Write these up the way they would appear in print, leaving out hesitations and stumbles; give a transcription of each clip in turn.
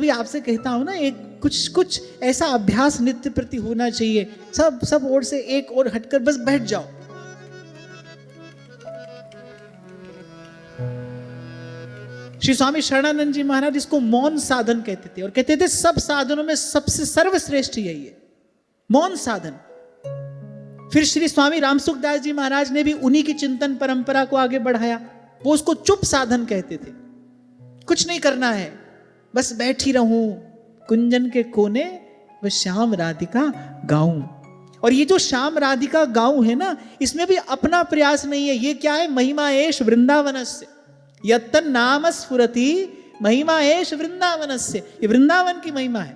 भी आपसे कहता हूं ना, एक कुछ ऐसा अभ्यास नित्य प्रति होना चाहिए। सब ओर से एक और हटकर बस बैठ जाओ। श्री स्वामी शरणानंद जी महाराज इसको मौन साधन कहते थे, और कहते थे सब साधनों में सबसे सर्वश्रेष्ठ यही है, मौन साधन। फिर श्री स्वामी रामसुखदास जी महाराज ने भी उन्हीं की चिंतन परंपरा को आगे बढ़ाया। वो उसको चुप साधन कहते थे। कुछ नहीं करना है, बस बैठी रहूं कुंजन के कोने व श्याम राधिका गाऊं। और ये जो श्याम राधिका गाऊं है ना, इसमें भी अपना प्रयास नहीं है। ये क्या है? महिमा एष वृंदावनस्य यत्तन नाम स्फुरति महिमा एष वृंदावनस्य। ये वृंदावन की महिमा है।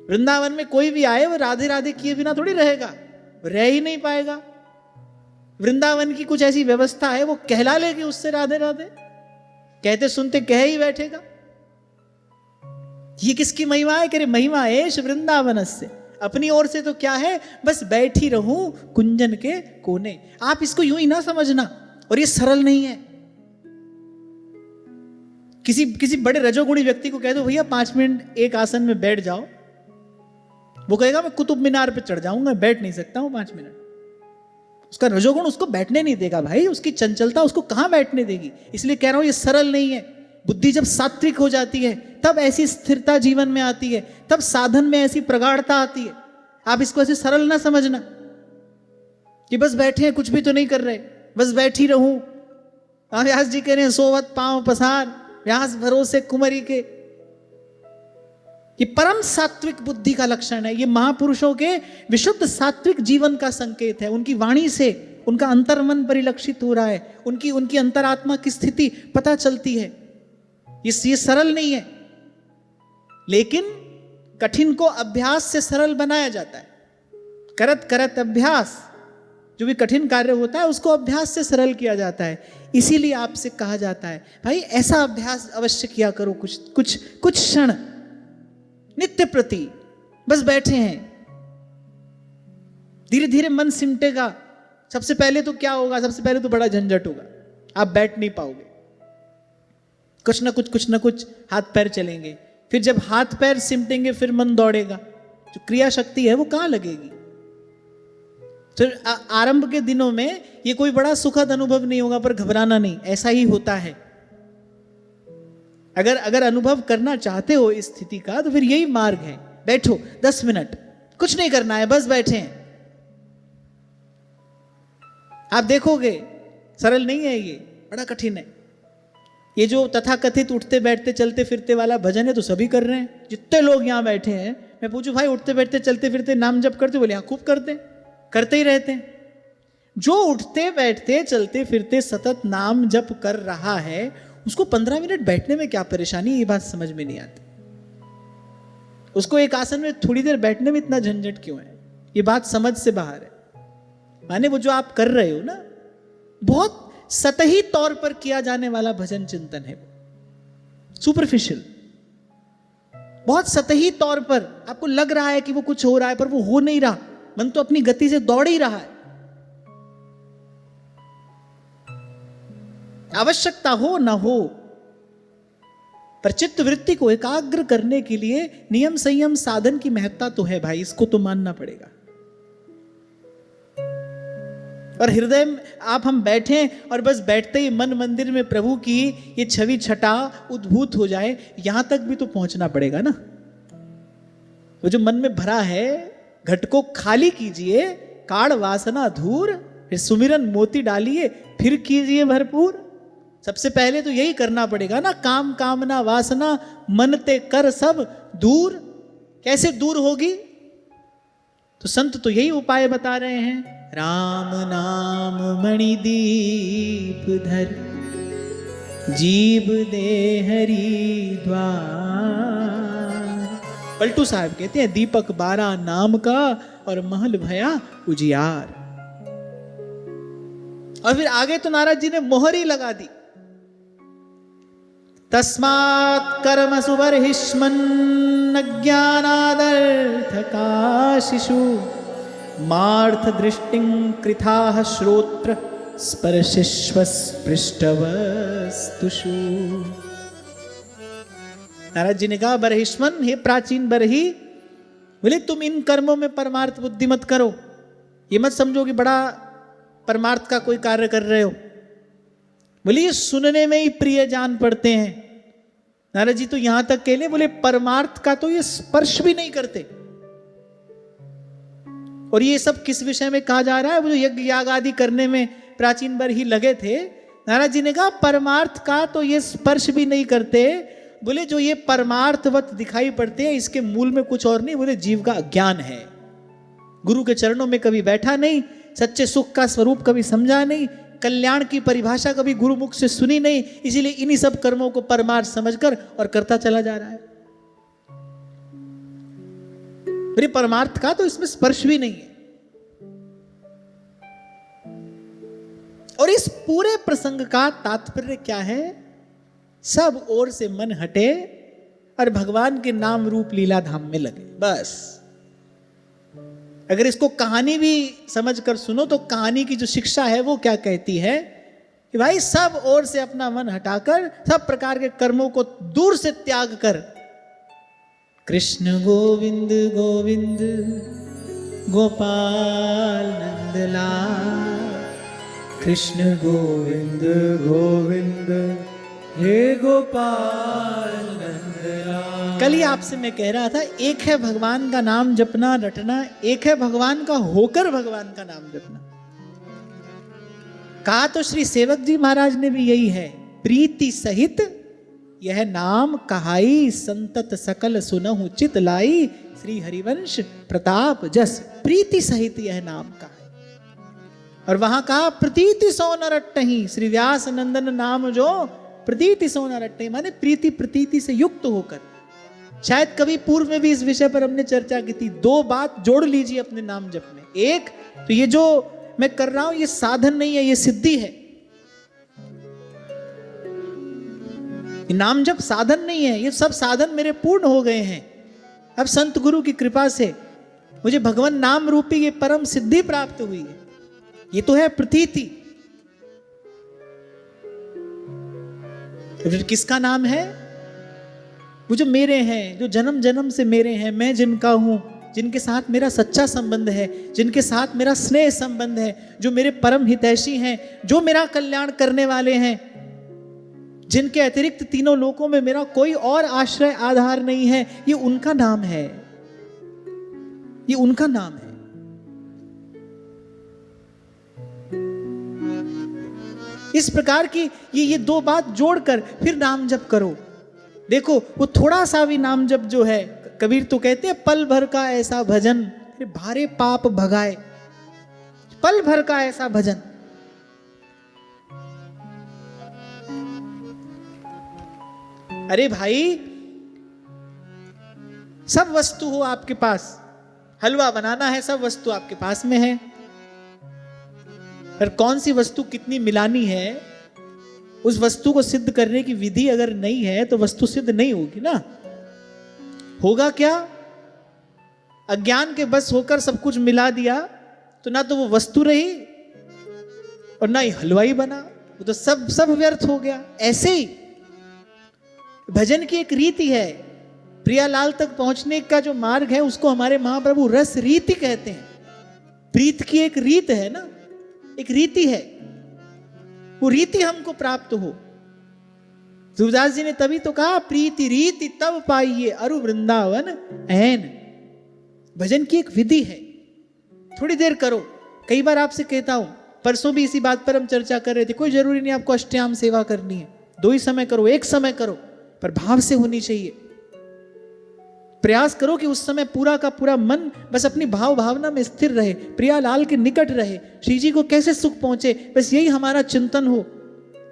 वृंदावन में कोई भी आए वो राधे राधे किए बिना थोड़ी रहेगा, रह ही नहीं पाएगा। वृंदावन की कुछ ऐसी व्यवस्था है, वो कहला लेगी उससे राधे राधे, कहते सुनते कह ही बैठेगा। ये किसकी महिमा है? कह रहे महिमा एष वृंदावनस्य। अपनी ओर से तो क्या है? बस बैठी रहूं कुंजन के कोने। आप इसको यूं ही ना समझना। और ये सरल नहीं है। किसी बड़े रजोगुणी व्यक्ति को कह दो भैया 5 मिनट एक आसन में बैठ जाओ, वो कहेगा मैं कुतुब मीनार पे चढ़ जाऊंगा, बैठ नहीं सकता हूं 5 मिनट। उसका रजोगुण उसको बैठने नहीं देगा भाई, उसकी चंचलता उसको कहां बैठने देगी। इसलिए कह रहा हूं ये सरल नहीं है। बुद्धि जब सात्विक हो जाती है तब ऐसी स्थिरता जीवन में आती है, तब साधन में ऐसी प्रगाढ़ता आती है। आप इसको ऐसे सरल ना समझना कि बस बैठे हैं, कुछ भी तो नहीं कर रहे, बस बैठी रहूं। व्यास जी कह रहे हैं सोवत पांव पसार व्यास भरोसे कुमरी के। ये परम सात्विक बुद्धि का लक्षण है। ये महापुरुषों के विशुद्ध सात्विक जीवन का संकेत है। उनकी वाणी से उनका अंतर्मन परिलक्षित हो रहा है, उनकी अंतरात्मा की स्थिति पता चलती है। ये सरल नहीं है, लेकिन कठिन को अभ्यास से सरल बनाया जाता है। करत करत अभ्यास, जो भी कठिन कार्य होता है उसको अभ्यास से सरल किया जाता है। इसीलिए आपसे कहा जाता है भाई ऐसा अभ्यास अवश्य किया करो, कुछ क्षण नित्य प्रति। बस बैठे हैं, धीरे धीरे मन सिमटेगा। सबसे पहले तो क्या होगा? सबसे पहले तो बड़ा झंझट होगा, आप बैठ नहीं पाओगे। कुछ ना कुछ हाथ पैर चलेंगे। फिर जब हाथ पैर सिमटेंगे फिर मन दौड़ेगा, जो क्रिया शक्ति है वो कहां लगेगी। फिर आरंभ के दिनों में ये कोई बड़ा सुखद अनुभव नहीं होगा, पर घबराना नहीं, ऐसा ही होता है। अगर अनुभव करना चाहते हो इस स्थिति का तो फिर यही मार्ग है। बैठो 10 मिनट, कुछ नहीं करना है, बस बैठे हैं। आप देखोगे सरल नहीं है, ये बड़ा कठिन है। ये जो तथाकथित उठते बैठते चलते फिरते वाला भजन है तो सभी कर रहे हैं। जितने लोग यहां बैठे हैं, मैं पूछूं भाई उठते बैठते चलते फिरते नाम जप करते? बोले हाँ खूब करते ही रहते हैं। जो उठते बैठते चलते फिरते सतत नाम जप कर रहा है, उसको 15 मिनट बैठने में क्या परेशानी? ये बात समझ में नहीं आती। उसको एक आसन में थोड़ी देर बैठने में इतना झंझट क्यों है? ये बात समझ से बाहर है। माने वो जो आप कर रहे हो ना, बहुत सतही तौर पर किया जाने वाला भजन चिंतन है, सुपरफिशियल। बहुत सतही तौर पर आपको लग रहा है कि वो कुछ हो रहा है, पर वो हो नहीं रहा। मन तो अपनी गति से दौड़ ही रहा है। आवश्यकता हो ना हो, पर चित्त वृत्ति को एकाग्र करने के लिए नियम संयम साधन की महत्ता तो है भाई, इसको तो मानना पड़ेगा। और हृदय में हम बैठे और बस बैठते ही मन मंदिर में प्रभु की ये छवि छटा उद्भूत हो जाए, यहां तक भी तो पहुंचना पड़ेगा ना। वो जो मन में भरा है, घट को खाली कीजिए, काढ़ वासना दूर, फिर सुमिरन मोती डालिए, फिर कीजिए भरपूर। सबसे पहले तो यही करना पड़ेगा ना, काम कामना वासना मनते कर सब दूर। कैसे दूर होगी? तो संत तो यही उपाय बता रहे हैं। राम नाम मणिदीप धर, जीव दे हरि द्वार। पलटू साहब कहते हैं दीपक 12 नाम का और महल भया उजियार। और फिर आगे तो नारद जी ने मोहर ही लगा दी। तस्मात् कर्म सुबर्हिष्मन् अज्ञानादर्थ काशिषु मार्थ दृष्टिं कृताः श्रोत्र स्पर्शिष्व स्पृष्टवस्तुषु। नारद जी ने कहा बरहिष्मन, हे प्राचीन बरही, बोले तुम इन कर्मों में परमार्थ बुद्धि मत करो, ये मत समझो कि बड़ा परमार्थ का कोई कार्य कर रहे हो। बोले ये सुनने में ही प्रिय जान पड़ते हैं। नारद जी तो यहां तक कह ले, बोले परमार्थ का तो ये स्पर्श भी नहीं करते। और ये सब किस विषय में कहा जा रहा है? वो जो यज्ञ याग आदि करने में प्राचीन बर ही लगे थे, नारद जी ने कहा परमार्थ का तो ये स्पर्श भी नहीं करते। बोले जो ये परमार्थवत दिखाई पड़ते हैं इसके मूल में कुछ और नहीं, बोले जीव का अज्ञान है। गुरु के चरणों में कभी बैठा नहीं, सच्चे सुख का स्वरूप कभी समझा नहीं, कल्याण की परिभाषा कभी गुरु मुख से सुनी नहीं, इसीलिए इन्हीं सब कर्मों को परमार्थ समझकर और करता चला जा रहा है। मेरे परमार्थ का तो इसमें स्पर्श भी नहीं है। और इस पूरे प्रसंग का तात्पर्य क्या है? सब ओर से मन हटे और भगवान के नाम रूप लीला धाम में लगे, बस। अगर इसको कहानी भी समझकर सुनो तो कहानी की जो शिक्षा है वो क्या कहती है कि भाई सब ओर से अपना मन हटाकर सब प्रकार के कर्मों को दूर से त्याग कर कृष्ण गोविंद गोविंद गोपाल नंदलाल, कृष्ण गोविंद गोविंद हे गोपाल नंदलाल। कल ही आपसे मैं कह रहा था, एक है भगवान का नाम जपना रटना, एक है भगवान का होकर भगवान का नाम जपना। कहा तो श्री सेवक जी महाराज ने भी यही है, प्रीति सहित यह नाम कहाई, संतत सकल सुनहु चित लाई, श्री हरिवंश प्रताप जस। प्रीति सहित यह नाम कहा। और वहां कहा प्रतीति सो न रट्टहि, श्री व्यास नंदन नाम जो प्रतीति सो न रट्टहि, माने प्रीति प्रतीति से युक्त होकर। शायद कभी पूर्व में भी इस विषय पर हमने चर्चा की थी। दो बात जोड़ लीजिए अपने नाम जप में। एक तो ये जो मैं कर रहा हूं ये साधन नहीं है, ये सिद्धि है। ये नाम जप साधन नहीं है, ये सब साधन मेरे पूर्ण हो गए हैं। अब संत गुरु की कृपा से मुझे भगवान नाम रूपी ये परम सिद्धि प्राप्त हुई है। ये तो है प्रतीति। तो फिर किसका नाम है? वो जो मेरे हैं, जो जन्म जन्म से मेरे हैं, मैं जिनका हूं, जिनके साथ मेरा सच्चा संबंध है, जिनके साथ मेरा स्नेह संबंध है, जो मेरे परम हितैषी हैं, जो मेरा कल्याण करने वाले हैं, जिनके अतिरिक्त तीनों लोकों में मेरा कोई और आश्रय आधार नहीं है, ये उनका नाम है। ये उनका नाम है। इस प्रकार की ये दो बात जोड़कर फिर नाम जप करो। देखो वो थोड़ा सा भी नाम जप जो है, कबीर तो कहते हैं पल भर का ऐसा भजन भारे पाप भगाए। पल भर का ऐसा भजन। अरे भाई सब वस्तु हो आपके पास, हलवा बनाना है, सब वस्तु आपके पास में है, पर कौन सी वस्तु कितनी मिलानी है, उस वस्तु को सिद्ध करने की विधि अगर नहीं है तो वस्तु सिद्ध नहीं होगी ना। होगा क्या? अज्ञान के बस होकर सब कुछ मिला दिया तो ना तो वो वस्तु रही और ना ही हलवाई बना, वो तो सब व्यर्थ हो गया। ऐसे ही भजन की एक रीति है, प्रियालाल तक पहुंचने का जो मार्ग है उसको हमारे महाप्रभु रस रीति कहते हैं। प्रीत की एक रीत है ना, एक रीति है, वो रीति हमको प्राप्त हो। सूरदास जी ने तभी तो कहा प्रीति रीति तब पाइए अरु वृंदावन ऐन। भजन की एक विधि है, थोड़ी देर करो। कई बार आपसे कहता हूं, परसों भी इसी बात पर हम चर्चा कर रहे थे, कोई जरूरी नहीं आपको अष्टयाम सेवा करनी है, 2 ही समय करो, 1 समय करो, पर भाव से होनी चाहिए। प्रयास करो कि उस समय पूरा का पूरा मन बस अपनी भाव भावना में स्थिर रहे, प्रियालाल के निकट रहे, श्री जी को कैसे सुख पहुंचे, बस यही हमारा चिंतन हो।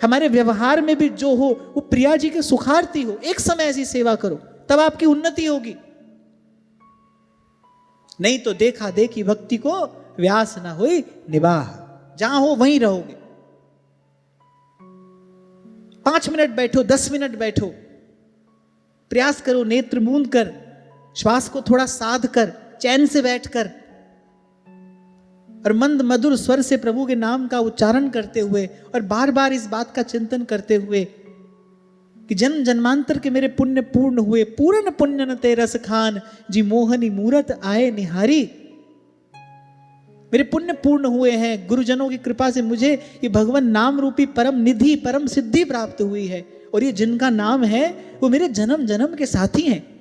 हमारे व्यवहार में भी जो हो वो प्रिया जी के सुखार्थी हो। 1 समय ऐसी सेवा करो, तब आपकी उन्नति होगी। नहीं तो देखा देखी भक्ति को व्यास ना होई निवाह, जहां हो वहीं रहोगे। 5 मिनट बैठो, 10 मिनट बैठो, प्रयास करो, नेत्र मूंद कर, श्वास को थोड़ा साध कर, चैन से बैठकर और मंद मधुर स्वर से प्रभु के नाम का उच्चारण करते हुए और बार बार इस बात का चिंतन करते हुए कि जन्म जन्मांतर के मेरे पुण्य पूर्ण हुए, पूर्ण पुण्य न ते रस खान, जी मोहनी मूरत आए निहारी। मेरे पुण्य पूर्ण हुए हैं, गुरुजनों की कृपा से मुझे ये भगवान नाम रूपी परम निधि, परम सिद्धि प्राप्त हुई है, और ये जिनका नाम है वो मेरे जन्म जन्म के साथी हैं।